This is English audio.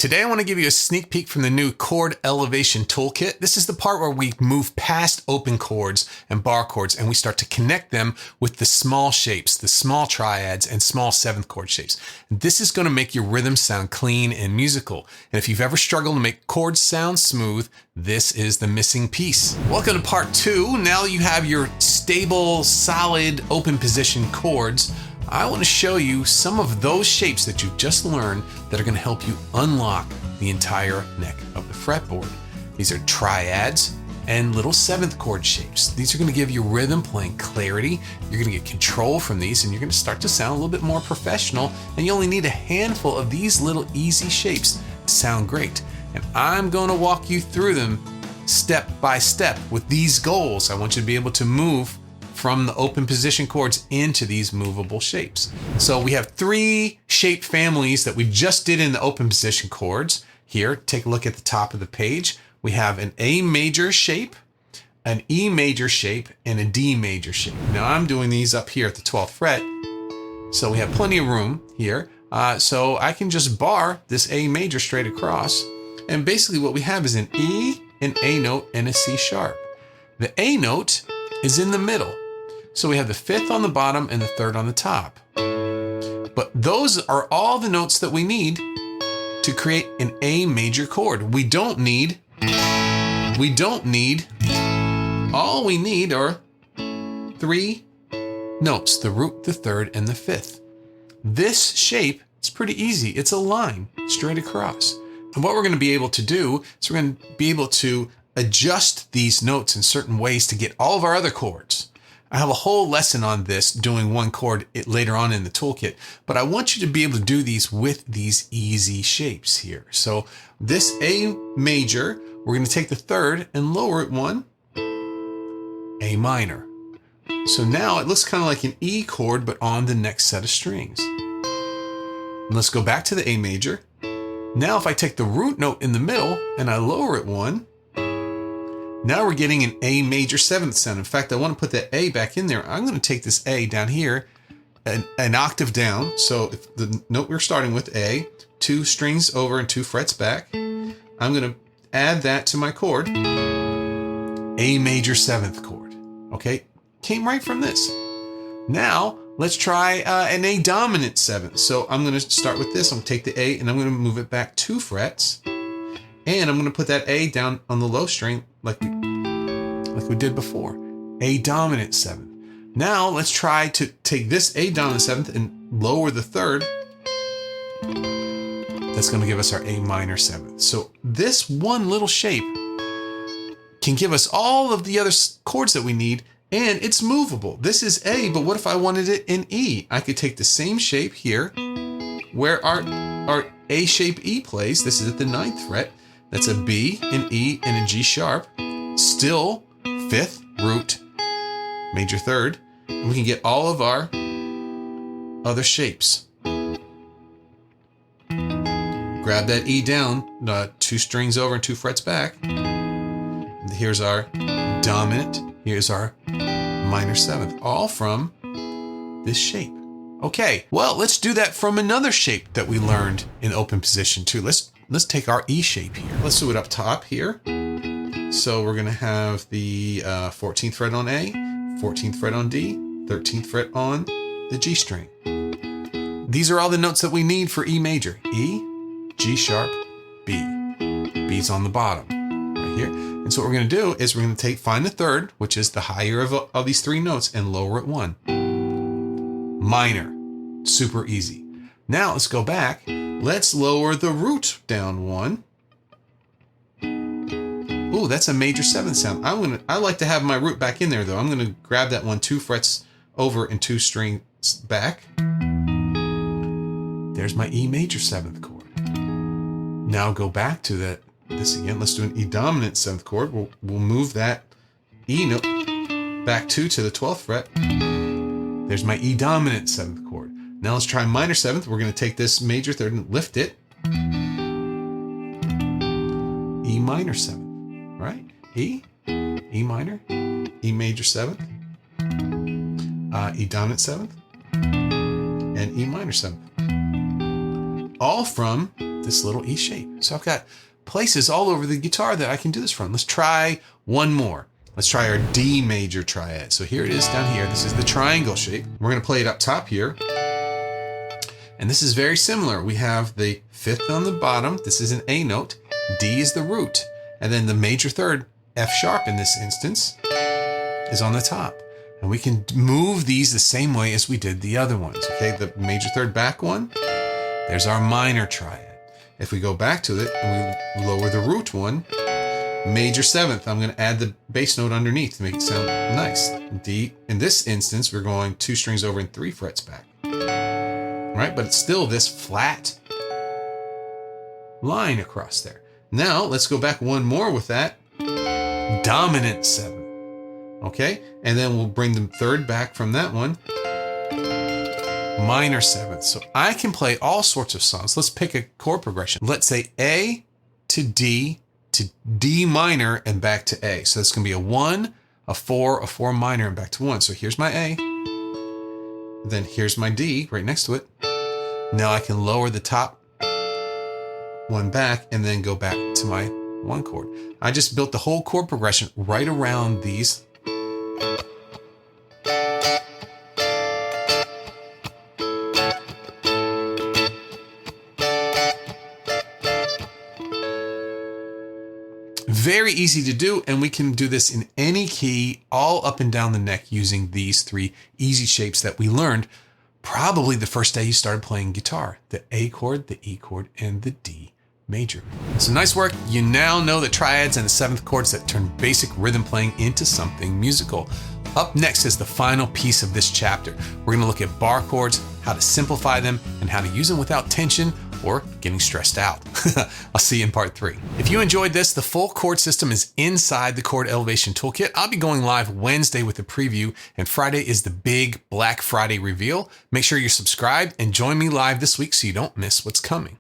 Today I want to give you a sneak peek from the new chord elevation toolkit. This is the part where we move past open chords and bar chords and we start to connect them with the small shapes, the small triads and small seventh chord shapes. This is going to make your rhythm sound clean and musical. And if you've ever struggled to make chords sound smooth, this is the missing piece. Welcome to part 2. Now you have your stable, solid, open position chords. I want to show you some of those shapes that you just learned that are going to help you unlock the entire neck of the fretboard. These are triads and little seventh chord shapes. These are going to give you rhythm playing clarity. You're going to get control from these and you're going to start to sound a little bit more professional, and you only need a handful of these little easy shapes to sound great. And I'm going to walk you through them step by step with these goals. I want you to be able to move from the open position chords into these movable shapes. So we have 3 shape families that we just did in the open position chords. Here, take a look at the top of the page. We have an A major shape, an E major shape, and a D major shape. Now I'm doing these up here at the 12th fret, so we have plenty of room here. So I can just bar this A major straight across, and basically what we have is an E, an A note, and a C sharp. The A note is in the middle. So we have the 5th on the bottom and the 3rd on the top. But those are all the notes that we need to create an A major chord. We don't need, all we need are 3 notes, the root, the 3rd, and the 5th. This shape is pretty easy. It's a line straight across. And what we're going to be able to do is we're going to be able to adjust these notes in certain ways to get all of our other chords. I have a whole lesson on this, doing one chord later on in the toolkit, but I want you to be able to do these with these easy shapes here. So this A major, we're going to take the 3rd and lower it 1, A minor. So now it looks kind of like an E chord, but on the next set of strings. And let's go back to the A major. Now if I take the root note in the middle and I lower it 1, now we're getting an A major 7th sound. In fact, I want to put that A back in there. I'm going to take this A down here, an octave down. So if the note we're starting with, A, 2 strings over and 2 frets back, I'm going to add that to my chord, A major 7th chord. Okay, came right from this. Now let's try an A dominant 7th. So I'm going to start with this. I'm going to take the A and I'm going to move it back 2 frets. And I'm going to put that A down on the low string like we did before. A dominant 7th. Now let's try to take this A dominant 7th and lower the 3rd. That's going to give us our A minor 7th. So this one little shape can give us all of the other chords that we need, and it's movable. This is A, but what if I wanted it in E? I could take the same shape here where our A shape E plays. This is at the 9th fret. That's a B, an E, and a G sharp. Still 5th, root, major 3rd. And we can get all of our other shapes. Grab that E down, 2 strings over and 2 frets back. Here's our dominant. Here's our minor 7th, all from this shape. Okay, well, let's do that from another shape that we learned in open position too. Let's take our E shape here. Let's do it up top here. So we're gonna have the 14th fret on A, 14th fret on D, 13th fret on the G string. These are all the notes that we need for E major. E, G sharp, B. B's on the bottom right here. And so what we're gonna do is we're gonna find the 3rd, which is the higher of these 3 notes, and lower it 1. Minor, super easy. Now let's go back. Let's lower the root down 1. Ooh, that's a major 7th sound. I like to have my root back in there though. I'm gonna grab that one 2 frets over and 2 strings back. There's my E major 7th chord. Now go back to this again. Let's do an E dominant 7th chord. We'll move that E note back to the 12th fret. There's my E dominant 7th chord. Now let's try minor 7th. We're going to take this major 3rd and lift it. E minor 7th, right? E, E minor, E major 7th, E dominant 7th, and E minor 7th. All from this little E shape. So I've got places all over the guitar that I can do this from. Let's try one more. Let's try our D major triad. So here it is down here. This is the triangle shape. We're going to play it up top here. And this is very similar. We have the fifth on the bottom. This is an A note. D is the root. And then the major third, F sharp in this instance, is on the top. And we can move these the same way as we did the other ones. Okay, the major third back one, there's our minor triad. If we go back to it and we lower the root one, major seventh, I'm going to add the bass note underneath to make it sound nice. D, in this instance, we're going 2 strings over and 3 frets back. Right, but it's still this flat line across there. Now let's go back one more with that dominant 7. Okay, and then we'll bring the third back from that one, minor 7th. So I can play all sorts of songs. Let's pick a chord progression. Let's say A to D minor and back to A. So that's going to be a 1, a 4 minor and back to 1. So here's my A. Then here's my D right next to it. Now I can lower the top one back and then go back to my 1 chord. I just built the whole chord progression right around these. Very easy to do, and we can do this in any key, all up and down the neck using these 3 easy shapes that we learned probably the first day you started playing guitar: the A chord, the E chord, and the D major. So nice work. You now know the triads and the 7th chords that turn basic rhythm playing into something musical. Up next is the final piece of this chapter. We're going to look at bar chords, how to simplify them, and how to use them without tension or getting stressed out. I'll see you in part 3. If you enjoyed this, the full chord system is inside the Chord Elevation Toolkit. I'll be going live Wednesday with a preview, and Friday is the big Black Friday reveal. Make sure you're subscribed and join me live this week so you don't miss what's coming.